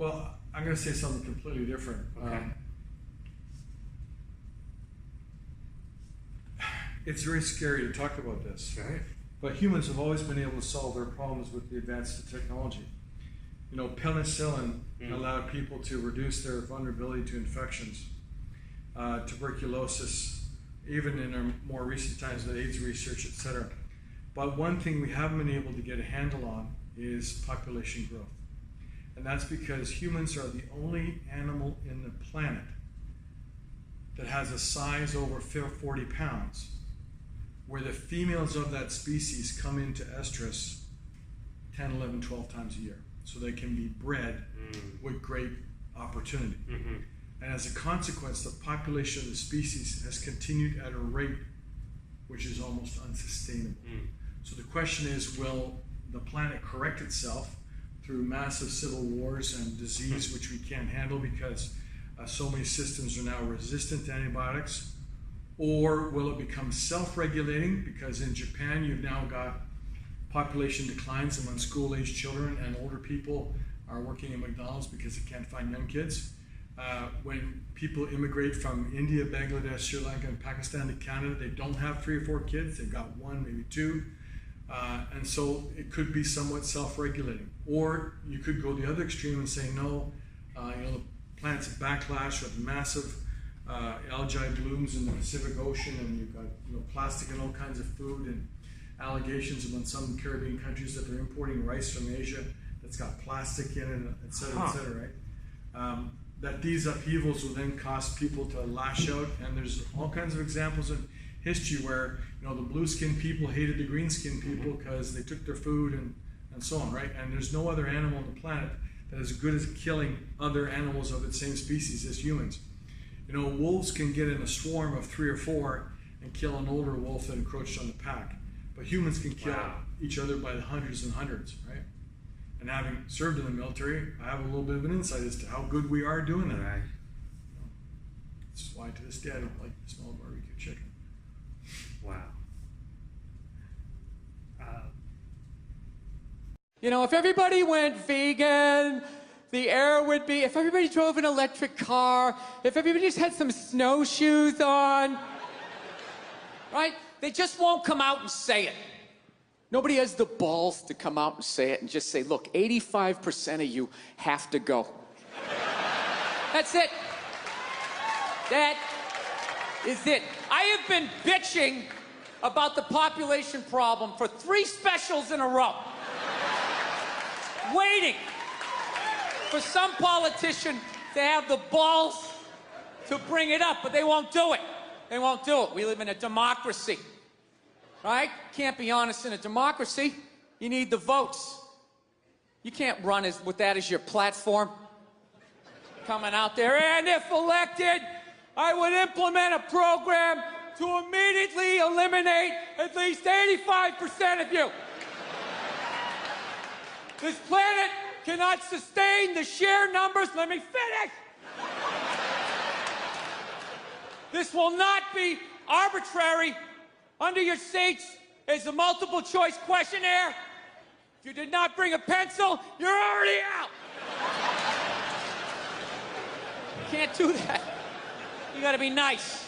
Well, I'm going to say something completely different. Okay. It's very scary to talk about this, Right. but humans have always been able to solve their problems with the advance of technology. You know, penicillin allowed people to reduce their vulnerability to infections, tuberculosis, even in our more recent times with AIDS research, etc. But one thing we haven't been able to get a handle on is population growth. And that's because humans are the only animal in the planet that has a size over 40 pounds, where the females of that species come into estrus 10, 11, 12 times a year. So they can be bred with great opportunity. And as a consequence, the population of the species has continued at a rate which is almost unsustainable. So the question is, will the planet correct itself through massive civil wars and disease, which we can't handle because so many systems are now resistant to antibiotics? Or will it become self-regulating? Because in Japan, you've now got population declines among school-aged children, and older people are working at McDonald's because they can't find young kids. When people immigrate from India, Bangladesh, Sri Lanka, and Pakistan to Canada, they don't have 3 or 4 kids. They've got 1, maybe 2. And so it could be somewhat self-regulating. Or you could go the other extreme and say, no, the planet's a backlash of massive algae blooms in the Pacific Ocean, and you've got plastic in all kinds of food, and allegations among some Caribbean countries that they're importing rice from Asia that's got plastic in it, et cetera, right? That these upheavals will then cause people to lash out, and there's all kinds of examples in history where the blue-skinned people hated the green-skinned people because they took their food and so on, right? And there's no other animal on the planet that is as good as killing other animals of its same species as humans. Wolves can get in a swarm of 3 or 4 and kill an older wolf that encroached on the pack. But humans can kill each other by the hundreds and hundreds, right? And having served in the military, I have a little bit of an insight as to how good we are doing that. Right. That's why to this day I don't like the smell of barbecue chicken. Wow. If everybody went vegan, the air would be, if everybody drove an electric car, if everybody just had some snowshoes on, right? They just won't come out and say it. Nobody has the balls to come out and say it and just say, look, 85% of you have to go. That's it. That is it. I have been bitching about the population problem for 3 specials in a row. Waiting for some politician to have the balls to bring it up, but they won't do it. They won't do it. We live in a democracy, right? Can't be honest in a democracy. You need the votes. You can't run with that as your platform. Coming out there, and if elected, I would implement a program to immediately eliminate at least 85% of you. This planet cannot sustain the sheer numbers. Let me finish. This will not be arbitrary. Under your seats is a multiple choice questionnaire. If you did not bring a pencil, you're already out. You can't do that. You gotta be nice.